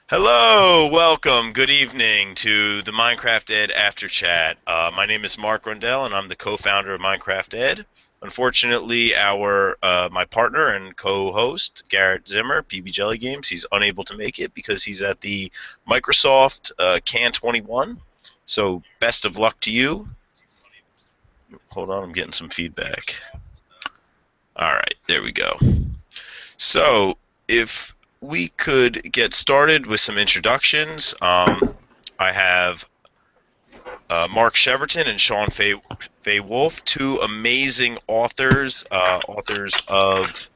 Hello, welcome, good evening to the Minecraft Ed After Chat. My name is Mark Rundell, and I'm the co-founder of Minecraft Ed. Unfortunately, my partner and co-host Garrett Zimmer, PB Jelly Games, he's unable to make it because he's at the Microsoft Can 21. So, best of luck to you. Hold on, I'm getting some feedback. All right, there we go. So, if we could get started with some introductions, I have Mark Cheverton and Sean Fay Wolfe, two amazing authors, authors of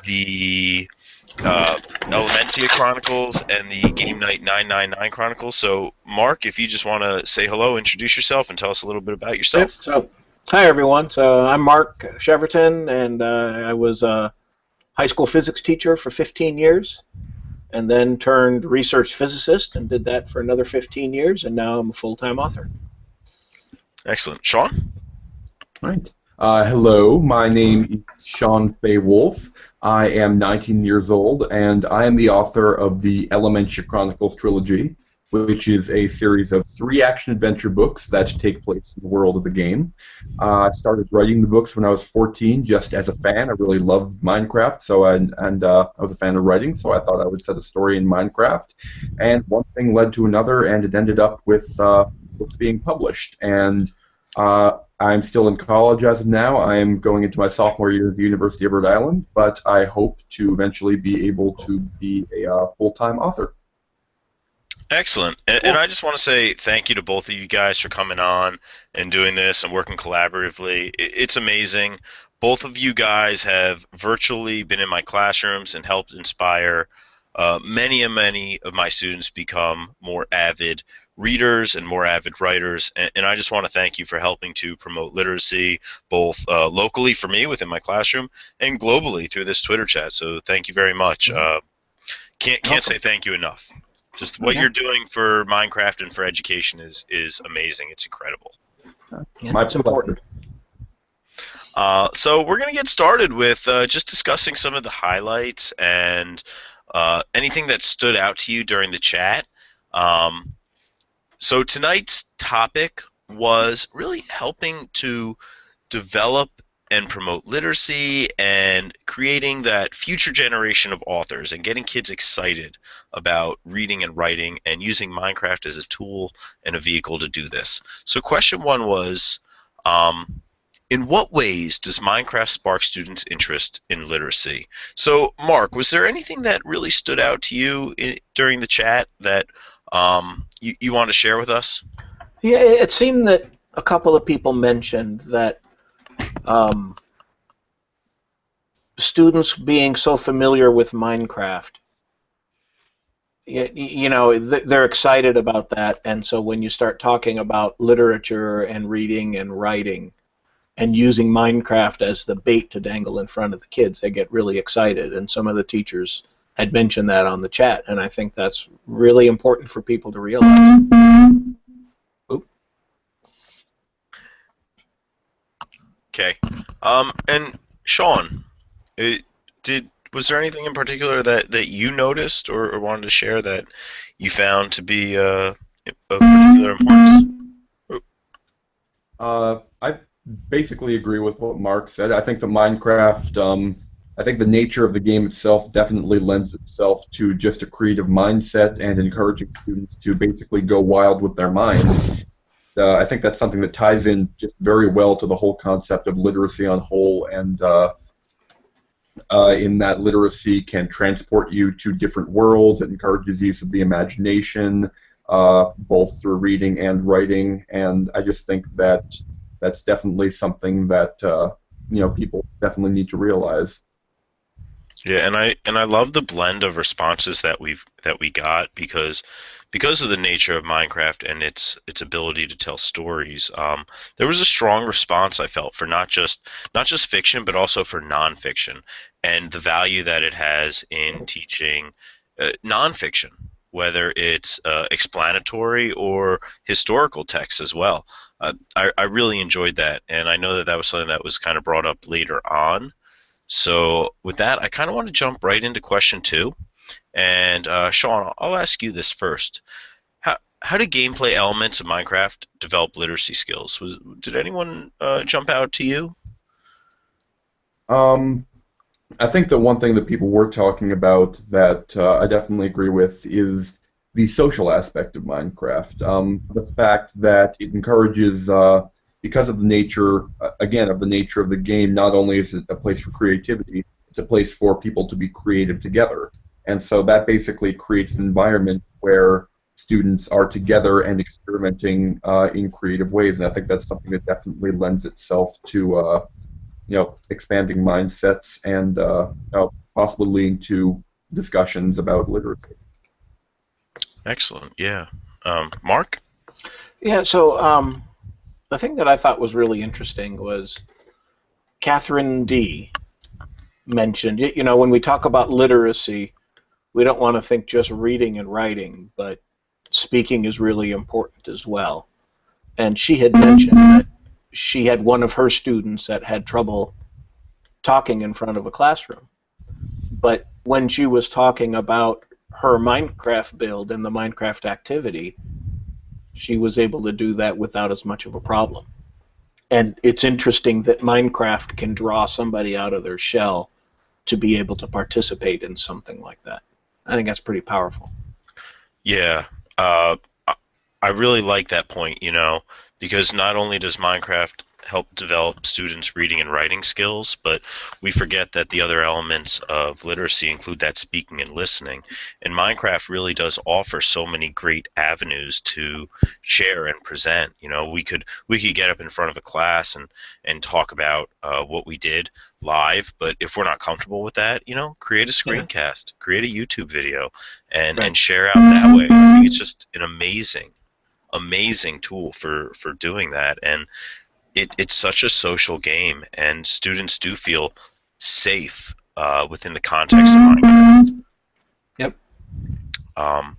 the Elementia Chronicles and the GameKnight999 Chronicles. So, Mark, if you just want to say hello, introduce yourself, and tell us a little bit about Yep. yourself. So, hi everyone. So I'm Mark Cheverton, and I was a high school physics teacher for 15 years, and then turned research physicist and did that for another 15 years, and now I'm a full-time author. Excellent. Sean? Right. Hello, my name is Sean Fay Wolfe. I am 19 years old, and I am the author of the Elementia Chronicles trilogy, which is a series of 3 action-adventure books that take place in the world of the game. I started writing the books when I was 14, just as a fan. I really loved Minecraft, I was a fan of writing, so I thought I would set a story in Minecraft. And one thing led to another, and it ended up with books being published. And I'm still in college as of now. I am going into my sophomore year at the University of Rhode Island, but I hope to eventually be able to be a full-time author. Excellent. And I just want to say thank you to both of you guys for coming on and doing this and working collaboratively. It's amazing. Both of you guys have virtually been in my classrooms and helped inspire many and many of my students become more avid readers and more avid writers. And I just want to thank you for helping to promote literacy, both locally for me within my classroom and globally through this Twitter chat. So thank you very much. Can't say thank you enough. Just what you're doing for Minecraft and for education is amazing. It's incredible. Yeah, it's important. So we're going to get started with just discussing some of the highlights and anything that stood out to you during the chat. So tonight's topic was really helping to develop and promote literacy and creating that future generation of authors and getting kids excited about reading and writing and using Minecraft as a tool and a vehicle to do this. So question one was, in what ways does Minecraft spark students' interest in literacy? So Mark, was there anything that really stood out to you during the chat that you want to share with us? Yeah, it seemed that a couple of people mentioned that students being so familiar with Minecraft, they're excited about that, and so when you start talking about literature and reading and writing and using Minecraft as the bait to dangle in front of the kids, they get really excited, and some of the teachers had mentioned that on the chat, and I think that's really important for people to realize. Oop. Okay. And Sean, was there anything in particular that you noticed or wanted to share that you found to be of particular importance? I basically agree with what Mark said. I think the Minecraft, I think the nature of the game itself definitely lends itself to just a creative mindset and encouraging students to basically go wild with their minds. I think that's something that ties in just very well to the whole concept of literacy on whole, and in that literacy can transport you to different worlds. It encourages use of the imagination, both through reading and writing, and I just think that that's definitely something that people definitely need to realize. Yeah, and I love the blend of responses that we got because of the nature of Minecraft and its ability to tell stories. There was a strong response I felt for not just fiction but also for nonfiction and the value that it has in teaching nonfiction, whether it's explanatory or historical text as well. I really enjoyed that, and I know that was something that was kind of brought up later on. So with that, I kind of want to jump right into question two. And Sean, I'll ask you this first. How do gameplay elements of Minecraft develop literacy skills? Did anyone jump out to you? Um, I think the one thing that people were talking about that I definitely agree with is the social aspect of Minecraft. The fact that it encourages, because of the nature, again, of the nature of the game, not only is it a place for creativity, it's a place for people to be creative together. And so that basically creates an environment where students are together and experimenting in creative ways. And I think that's something that definitely lends itself to expanding mindsets and possibly leading to discussions about literacy. Excellent. Yeah. Mark? Yeah, so the thing that I thought was really interesting was Catherine D. mentioned, when we talk about literacy, we don't want to think just reading and writing, but speaking is really important as well. And she had mentioned that she had one of her students that had trouble talking in front of a classroom. But when she was talking about her Minecraft build and the Minecraft activity, she was able to do that without as much of a problem. And it's interesting that Minecraft can draw somebody out of their shell to be able to participate in something like that. I think that's pretty powerful. Yeah. I really like that point, because not only does Minecraft help develop students' reading and writing skills, but we forget that the other elements of literacy include that speaking and listening. And Minecraft really does offer so many great avenues to share and present. We could get up in front of a class and talk about what we did live, but if we're not comfortable with that, create a screencast, create a YouTube video, and share out that way. I think it's just an amazing tool for doing that, and it's such a social game, and students do feel safe within the context of Minecraft. Yep.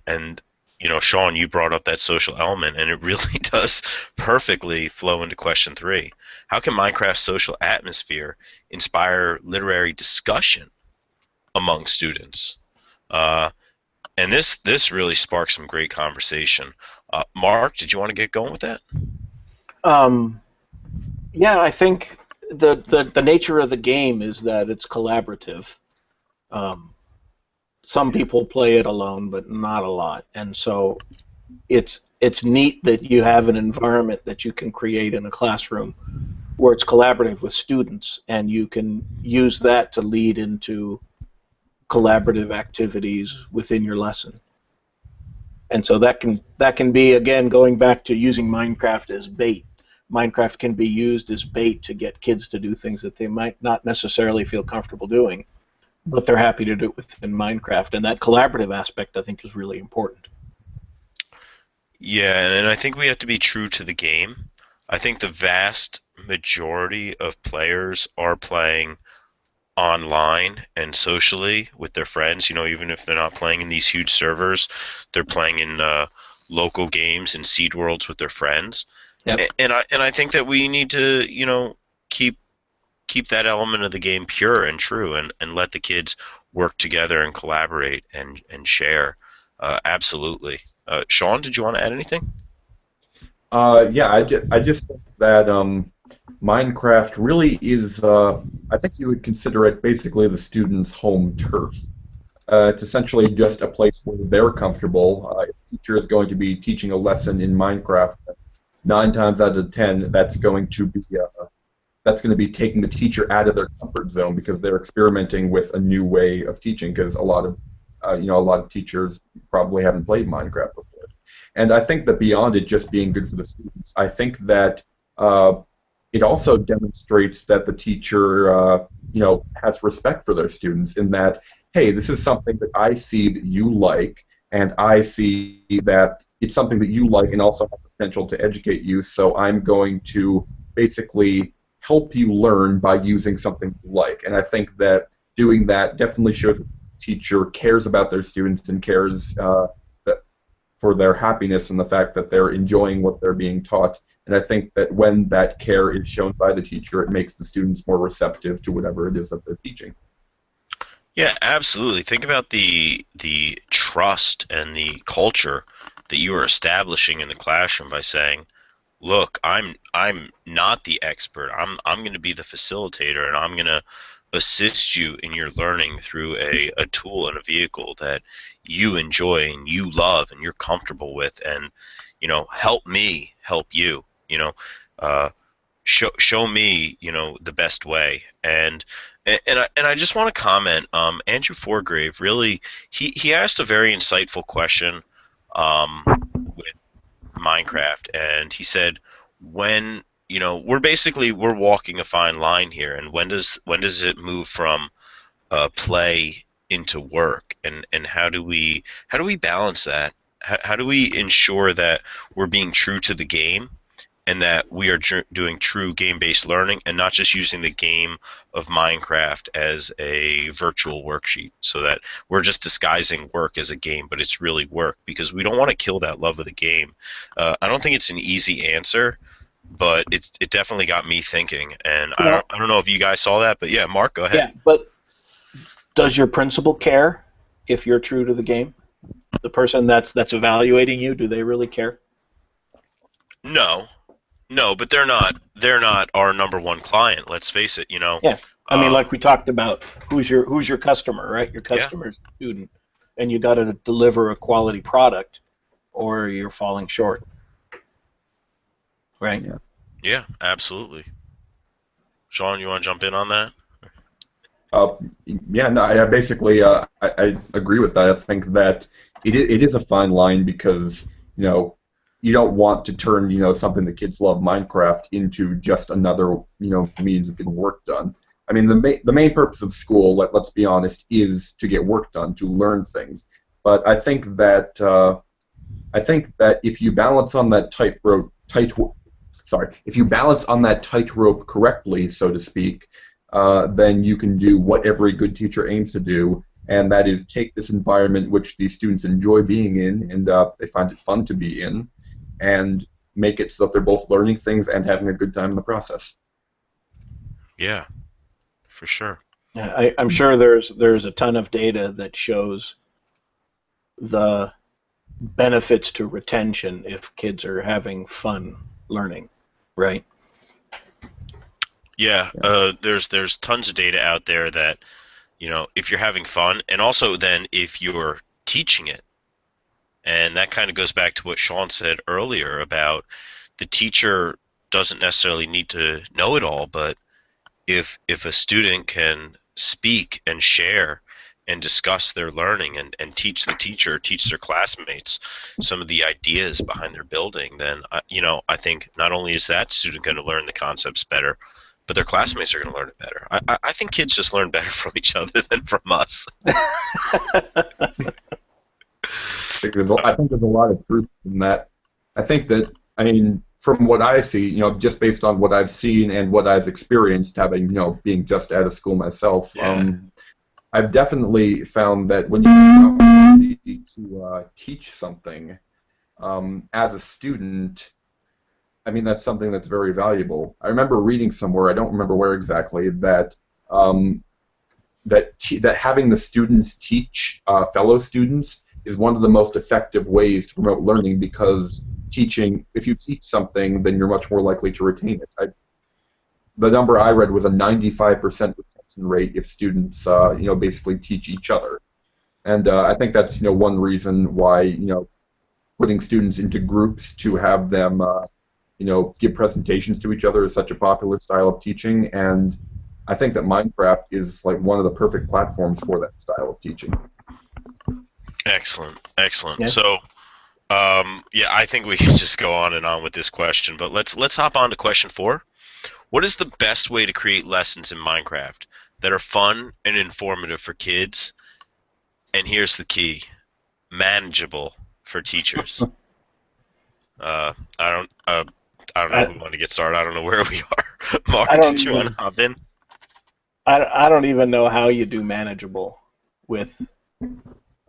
And Sean, you brought up that social element, and it really does perfectly flow into question 3. How can Minecraft's social atmosphere inspire literary discussion among students? And this really sparked some great conversation. Mark, did you want to get going with that? Yeah, I think the nature of the game is that it's collaborative. Some people play it alone, but not a lot, and so it's neat that you have an environment that you can create in a classroom where it's collaborative with students, and you can use that to lead into collaborative activities within your lesson. And so that can be, again, going back to using Minecraft as bait. Minecraft can be used as bait to get kids to do things that they might not necessarily feel comfortable doing, but they're happy to do it within Minecraft. And that collaborative aspect, I think, is really important. Yeah, and I think we have to be true to the game. I think the vast majority of players are playing online and socially with their friends. Even if they're not playing in these huge servers, they're playing in local games and seed worlds with their friends. Yep. And I think that we need to keep that element of the game pure and true, and let the kids work together and collaborate and share. Absolutely. Sean, did you want to add anything? Yeah, I just think that Minecraft really is, I think you would consider it basically the students' home turf. It's essentially just a place where they're comfortable. If a teacher is going to be teaching a lesson in Minecraft, 9 times out of 10, that's going to be taking the teacher out of their comfort zone because they're experimenting with a new way of teaching. Because a lot of teachers probably haven't played Minecraft before. And I think that beyond it just being good for the students, I think that it also demonstrates that the teacher, has respect for their students in that, hey, this is something that I see that you like, and I see that it's something that you like and also has the potential to educate you, so I'm going to basically help you learn by using something you like. And I think that doing that definitely shows that the teacher cares about their students and cares for their happiness and the fact that they're enjoying what they're being taught. And I think that when that care is shown by the teacher, it makes the students more receptive to whatever it is that they're teaching. Yeah, absolutely. Think about the trust and the culture that you are establishing in the classroom by saying, "Look, I'm not the expert. I'm going to be the facilitator, and I'm going to assist you in your learning through a tool and a vehicle that you enjoy and you love and you're comfortable with, and help me help you. Uh, show me the best way." And I just want to comment. Andrew Forgrave really he asked a very insightful question with Minecraft, and he said, when we're walking a fine line here, and when does it move from play into work, and how do we balance that? How do we ensure that we're being true to the game, and that we are doing true game-based learning, and not just using the game of Minecraft as a virtual worksheet, so that we're just disguising work as a game, but it's really work, because we don't want to kill that love of the game. I don't think it's an easy answer, but it definitely got me thinking, and I don't, Well, I don't know if you guys saw that, but yeah, Mark, go ahead. yeah, but does your principal care if you're true to the game? The person that's evaluating you, do they really care? No, no, but they're not our number one client. Let's face it. Yeah. I mean, Um, like we talked about, who's your customer, right? Your yeah, customer's a student, and you got to deliver a quality product, or you're falling short, right? Yeah. yeah, absolutely. Sean, you want to jump in on that? Uh, yeah, no, I basically I agree with that. I think that it is a fine line because you don't want to turn something that kids love, Minecraft, into just another means of getting work done. I mean, the main purpose of school, let's be honest, is to get work done, to learn things. But I think that if you balance on that if you balance on that tightrope correctly, so to speak, then you can do what every good teacher aims to do, and that is take this environment which these students enjoy being in, and they find it fun to be in, and make it so that they're both learning things and having a good time in the process. Yeah, for sure. Yeah, I'm sure there's a ton of data that shows the benefits to retention if kids are having fun learning, right? Yeah, there's tons of data out there that if you're having fun, and also then if you're teaching it, and that kind of goes back to what Sean said earlier about the teacher doesn't necessarily need to know it all, but if a student can speak and share and discuss their learning, and teach the teacher, teach their classmates some of the ideas behind their building, then I think not only is that student going to learn the concepts better, but their classmates are going to learn it better. I think kids just learn better from each other than from us. I think there's a lot of truth in that. I think that, I mean, from what I see, just based on what I've seen and what I've experienced, having, being just out of school myself, Yeah, I've definitely found that when you have the opportunity to teach something as a student, I mean, that's something that's very valuable. I remember reading somewhere, I don't remember where exactly, that um, that having the students teach fellow students is one of the most effective ways to promote learning, because if you teach something, then you're much more likely to retain it. The number I read was a 95% retention rate if students, basically teach each other. And I think that's, one reason why, putting students into groups to have them, give presentations to each other is such a popular style of teaching. And I think that Minecraft is like one of the perfect platforms for that style of teaching. excellent, excellent. Yeah. So, yeah, I think we can just go on and on with this question, but let's hop on to question 4. What is the best way to create lessons in Minecraft that are fun and informative for kids? And here's the key: manageable for teachers. Uh, I don't, uh, I don't know I, who want to get started. I don't know where we are. Mark, I don't did you want to even hop in? I don't even know how you do manageable with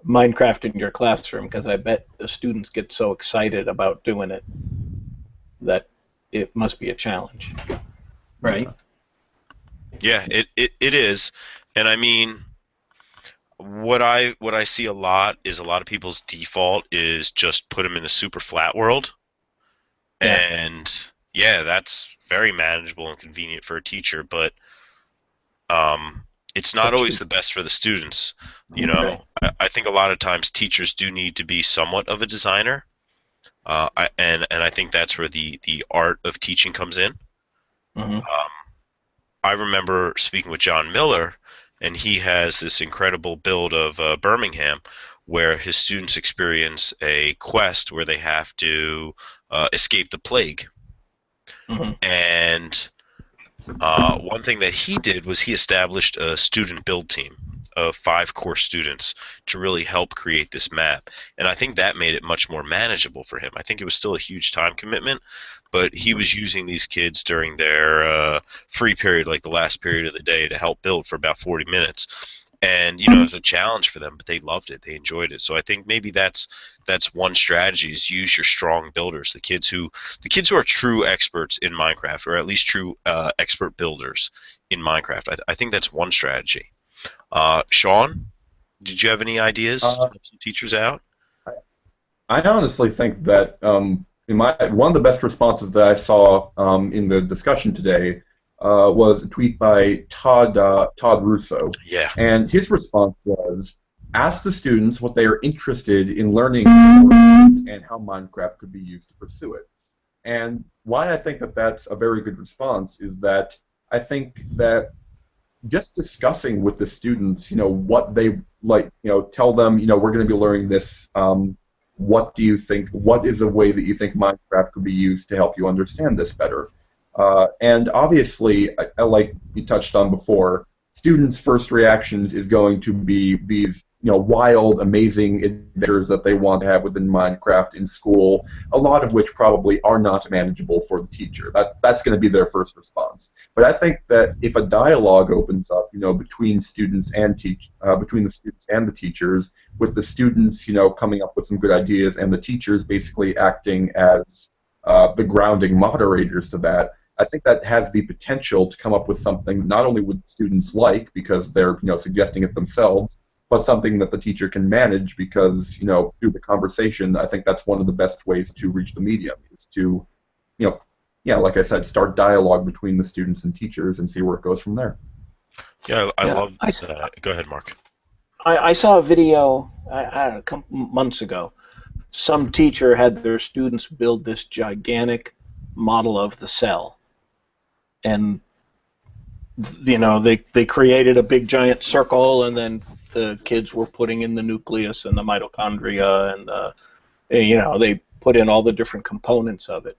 Minecraft in your classroom, because I bet the students get so excited about doing it that it must be a challenge, right? Yeah, it is, and I mean, What I see a lot is a lot of people's default is just put them in a super flat world, Yeah. and yeah, that's very manageable and convenient for a teacher, but it's not But always you the best for the students. right. I think a lot of times teachers do need to be somewhat of a designer, and I think that's where the art of teaching comes in. Hmm. Um, I remember speaking with John Miller, and he has this incredible build of Birmingham, where his students experience a quest where they have to escape the plague. Hmm. And one thing that he did was he established a student build team of 5 core students to really help create this map. And I think that made it much more manageable for him. I think it was still a huge time commitment, but he was using these kids during their free period, like the last period of the day, to help build for about 40 minutes. And it was a challenge for them, but they loved it. They enjoyed it. So I think maybe that's one strategy: is use your strong builders, the kids who are true experts in Minecraft, or at least true expert builders in Minecraft. I think that's one strategy. Sean, did you have any ideas to Uh, help some teachers out? I honestly think that in my one of the best responses that I saw in the discussion today was a tweet by Todd Russo, Yeah. and his response was, "Ask the students what they are interested in learning and how Minecraft could be used to pursue it." And why I think that that's a very good response is that I think that just discussing with the students, what they like, tell them, we're going to be learning this. What do you think? What is a way that you think Minecraft could be used to help you understand this better? And obviously, like you touched on before, students' first reactions is going to be these, wild, amazing adventures that they want to have within Minecraft in school. A lot of which probably are not manageable for the teacher. That's going to be their first response. But I think that if a dialogue opens up, between students and between the students and the teachers, with the students, coming up with some good ideas, and the teachers basically acting as the grounding moderators to that, I think that has the potential to come up with something not only would students like because they're suggesting it themselves, but something that the teacher can manage because through the conversation, I think that's one of the best ways to reach the medium is to you know yeah, like I said, start dialogue between the students and teachers and see where it goes from there. Yeah, I Yeah. love that. Go ahead, Mark. I saw a video a couple months ago. Some teacher had their students build this gigantic model of the cell, and they created a big giant circle, and then the kids were putting in the nucleus and the mitochondria, and they put in all the different components of it.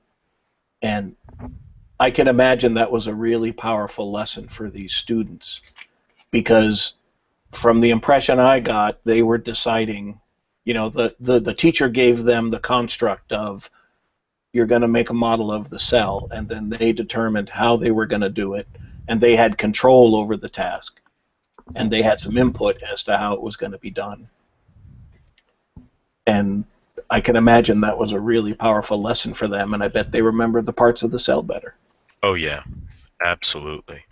And I can imagine that was a really powerful lesson for these students because from the impression I got, they were deciding, the teacher gave them the construct of you're going to make a model of the cell, and then they determined how they were going to do it, and they had control over the task, and they had some input as to how it was going to be done. And I can imagine that was a really powerful lesson for them, and I bet they remembered the parts of the cell better. Oh yeah, absolutely.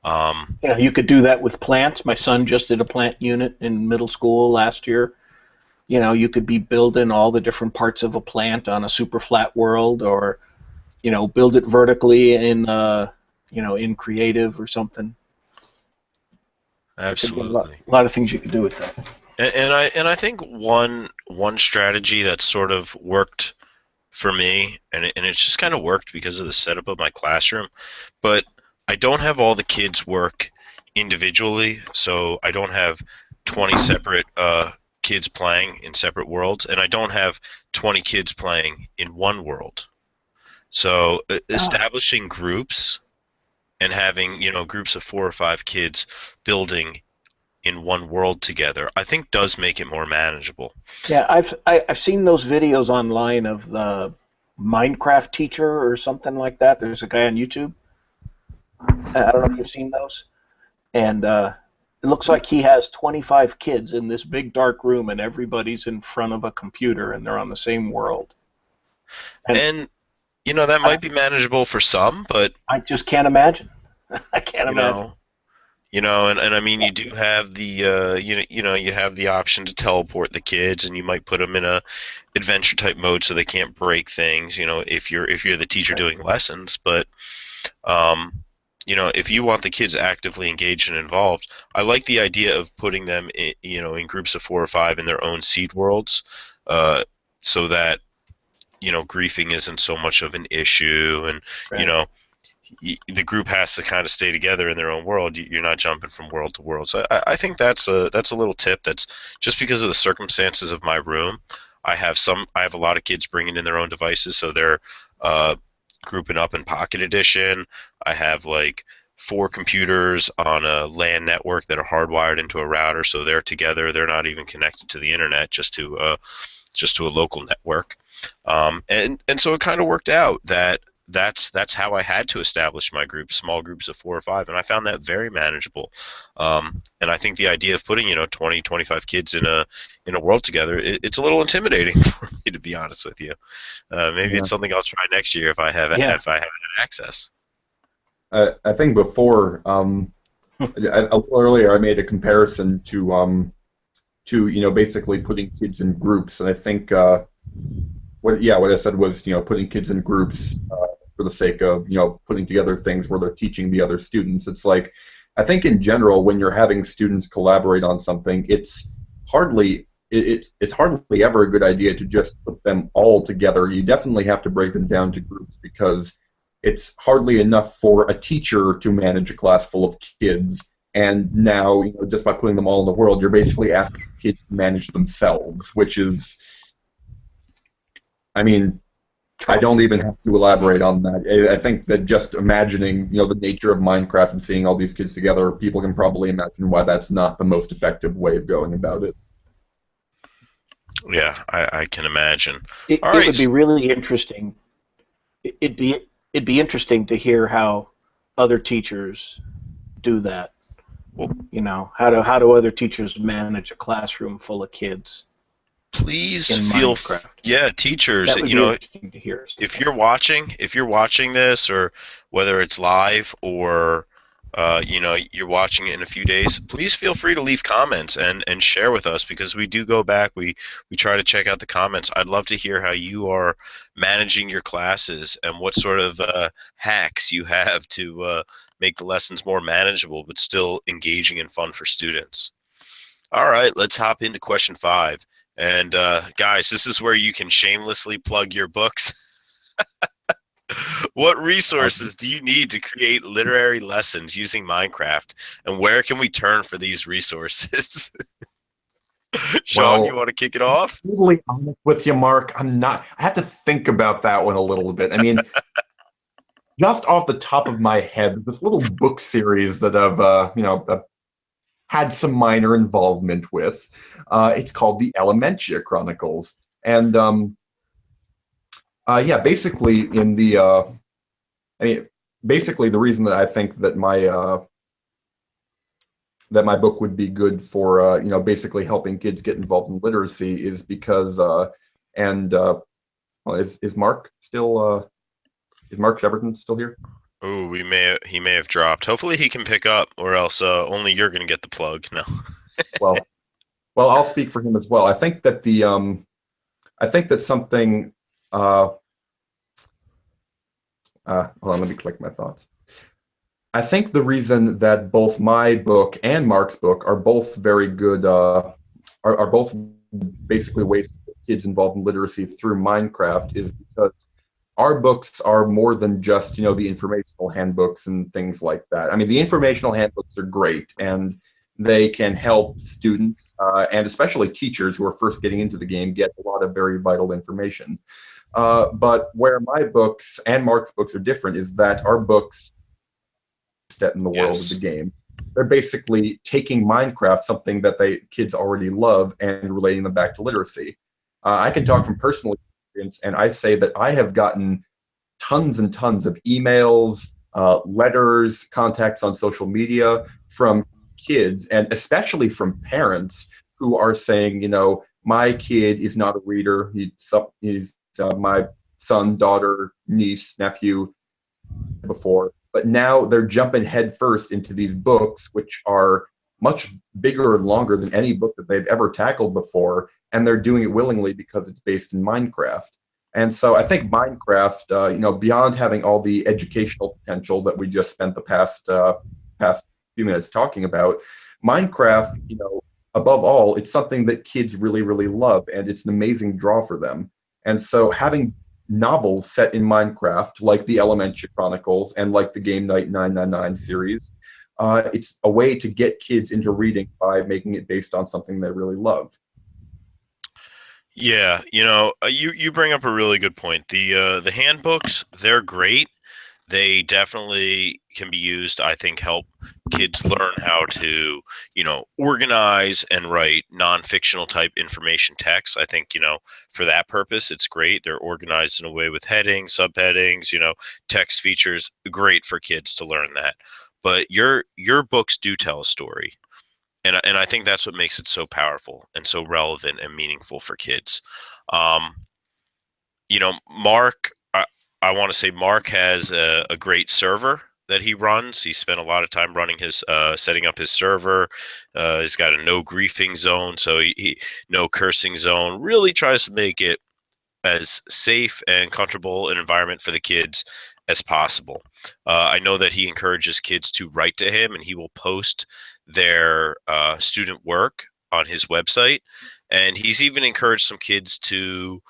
Um, You could do that with plants. My son just did a plant unit in middle school last year. You could be building all the different parts of a plant on a super flat world, or build it vertically in creative or something. There could be a lot, Absolutely. a lot of things you could do with that. And I think one strategy that sort of worked for me, and it's just kind of worked because of the setup of my classroom, but I don't have all the kids work individually, so I don't have 20 separate kids playing in separate worlds, and I don't have 20 kids playing in one world. So Ah, establishing groups and having groups of 4 or 5 kids building in one world together, I think does make it more manageable. yeah, I've seen those videos online of the Minecraft teacher or something like that. There's a guy on YouTube. I don't know if you've seen those. And it looks like he has 25 kids in this big dark room, and everybody's in front of a computer, and they're on the same world. And And that I, might be manageable for some, but I just can't imagine. I can't you imagine. know, and I mean, you do have the you have the option to teleport the kids, and you might put them in a adventure type mode so they can't break things, if you're the teacher doing lessons. But um, if you want the kids actively engaged and involved, I like the idea of putting them in groups of 4 or 5 in their own seed worlds, so that griefing isn't so much of an issue, and you Right. know the group has to kind of stay together in their own world. You're not jumping from world to world. So I think that's a little tip. That's just because of the circumstances of my room. I have a lot of kids bringing in their own devices, so they're uh, grouping up in Pocket Edition. I have like 4 computers on a LAN network that are hardwired into a router, so they're together. They're not even connected to the internet, just to a local network. And so it kind of worked out that that's how I had to establish my groups, small groups of 4 or 5, and I found that very manageable. And I think the idea of putting 20, 25 kids in a world together, it's a little intimidating for me, to be honest with you. Maybe Yeah. it's something I'll try next year Yeah. if I have access. I think before, a little earlier, I made a comparison to basically putting kids in groups, and I think what I said was putting kids in groups for the sake of putting together things where they're teaching the other students. It's like, I think in general, when you're having students collaborate on something, it's hardly ever a good idea to just put them all together. You definitely have to break them down to groups, because it's hardly enough for a teacher to manage a class full of kids. And now, just by putting them all in the world, you're basically asking kids to manage themselves, which is, I mean, I don't even have to elaborate on that. I think that just imagining, the nature of Minecraft and seeing all these kids together, people can probably imagine why that's not the most effective way of going about it. Yeah, I can imagine. It, All it right. would be really interesting. It'd be interesting to hear how other teachers do that. Well, How do other teachers manage a classroom full of kids please in Minecraft? yeah, teachers, That would be interesting to hear. if you're watching this, or whether it's live, or you're watching it in a few days, please feel free to leave comments and share with us, because we do go back. We try to check out the comments. I'd love to hear how you are managing your classes, and what sort of hacks you have to make the lessons more manageable but still engaging and fun for students. All right, let's hop into question 5. And guys, this is where you can shamelessly plug your books. What resources do you need to create literary lessons using Minecraft, and where can we turn for these resources? Sean, you Well, want to kick it off? totally honest with you, Mark. I'm not. I have to think about that one a little bit. I mean, just off the top of my head, this little book series that I've had some minor involvement with. It's called the Elementia Chronicles, and yeah, basically I mean, basically the reason that I think that my book would be good for basically helping kids get involved in literacy is because and well, is Mark still is Mark Cheverton still here? Oh, he may have dropped. Hopefully he can pick up, or else only you're gonna get the plug. No. Well, I'll speak for him as well. I think that something. Hold on, let me collect my thoughts. I think the reason that both my book and Mark's book are both very good, are both basically ways to get kids involved in literacy through Minecraft, is because our books are more than just the informational handbooks and things like that. I mean, the informational handbooks are great, and they can help students and especially teachers who are first getting into the game get a lot of very vital information. But where my books and Mark's books are different is that our books set in the world of the Yes. game. They're basically taking Minecraft, something that kids already love, and relating them back to literacy. I can talk from personal experience, and I say that I have gotten tons and tons of emails, letters, contacts on social media from kids, and especially from parents who are saying, my kid is not a reader. He's my son, daughter, niece, nephew before. but now they're jumping headfirst into these books, which are much bigger and longer than any book that they've ever tackled before, and they're doing it willingly because it's based in Minecraft. And so I think Minecraft, beyond having all the educational potential that we just spent the past few minutes talking about, Minecraft, above all, it's something that kids really, really love, and it's an amazing draw for them. And so having novels set in Minecraft, like the Elementia Chronicles and like the GameKnight999 series, it's a way to get kids into reading by making it based on something they really love. Yeah, you bring up a really good point. The handbooks, they're great. They definitely can be used, I think, help kids learn how to, organize and write non-fictional type information text. I think, for that purpose, it's great. They're organized in a way with headings, subheadings, text features, great for kids to learn that. But your books do tell a story. And I think that's what makes it so powerful and so relevant and meaningful for kids. Um, Mark, I want to say Mark has a great server that he runs. He spent a lot of time running his, setting up his server. He's got a no griefing zone, so he no cursing zone. Really tries to make it as safe and comfortable an environment for the kids as possible. I know that he encourages kids to write to him, and he will post their student work on his website. And he's even encouraged some kids to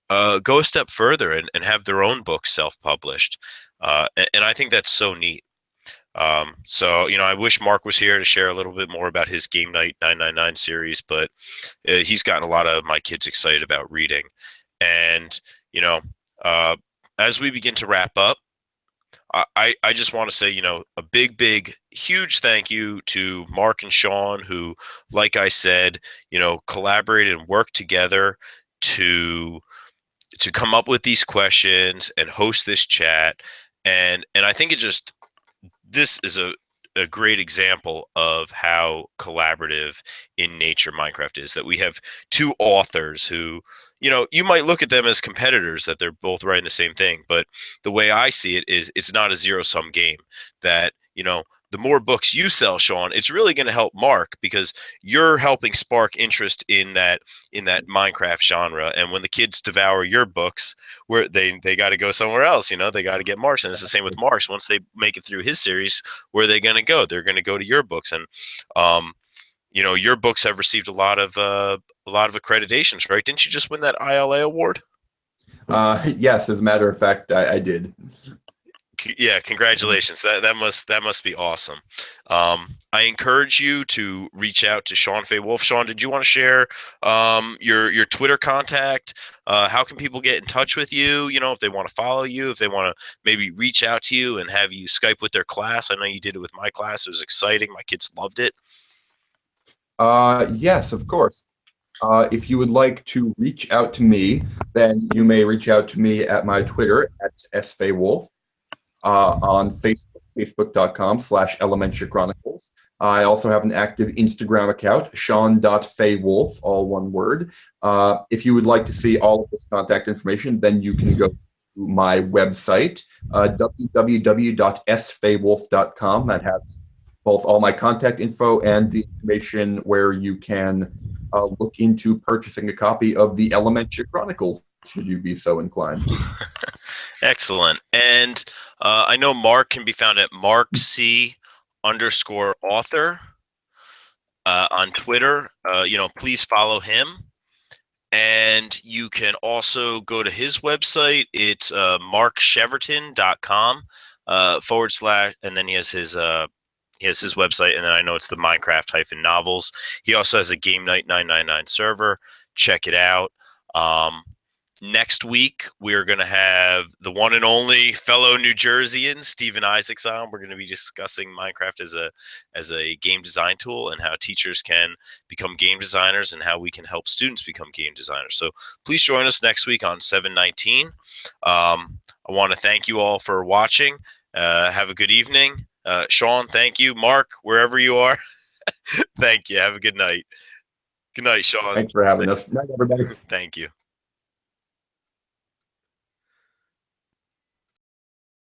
go a step further and have their own books self-published. And I think that's so neat. So, I wish Mark was here to share a little bit more about his GameKnight999 series, but he's gotten a lot of my kids excited about reading. And, uh, as we begin to wrap up, I just want to say, a big, huge thank you to Mark and Sean, who, like I said, collaborated and worked together to come up with these questions and host this chat. And I think this is a great example of how collaborative in nature Minecraft is, that we have two authors who, you might look at them as competitors, that they're both writing the same thing. But the way I see it is it's not a zero-sum game, that, the more books you sell, Sean, it's really going to help Mark, because you're helping spark interest in that Minecraft genre. And when the kids devour your books, where they got to go somewhere else, they got to get Mark's. And it's the same with Mark's. Once they make it through his series, where are they going to go? They're going to go to your books. And your books have received a lot of accreditations, right? Didn't you just win that ILA award? Yes, as a matter of fact, I did. Yeah, congratulations. That must be awesome. I encourage you to reach out to Sean Fay Wolfe. Sean, did you want to share your Twitter contact? How can people get in touch with you? If they want to follow you, if they want to maybe reach out to you and have you Skype with their class. I know you did it with my class. It was exciting. My kids loved it. Yes, of course. If you would like to reach out to me, then you may reach out to me at my Twitter at sfaywolf. On Facebook, facebook.com/Elementia Chronicles. I also have an active Instagram account, Sean.faywolf, all one word. If you would like to see all of this contact information, then you can go to my website, www.sfaywolf.com. That has both all my contact info and the information where you can look into purchasing a copy of the Elementia Chronicles, should you be so inclined. Excellent. And I know Mark can be found at markc_author on Twitter. Please follow him. And you can also go to his website. It's markcheverton.com / and then he has his website, and then I know it's the Minecraft-novels. He also has a GameKnight999 server. Check it out. Next week, we're going to have the one and only fellow New Jerseyan, Steven Isaacs, on. We're going to be discussing Minecraft as a game design tool, and how teachers can become game designers, and how we can help students become game designers. So please join us next week on 7/19. I want to thank you all for watching. Have a good evening. Sean, thank you. Mark, wherever you are, thank you. Have a good night. Good night, Sean. Thanks for having us. Night, everybody. Thank you.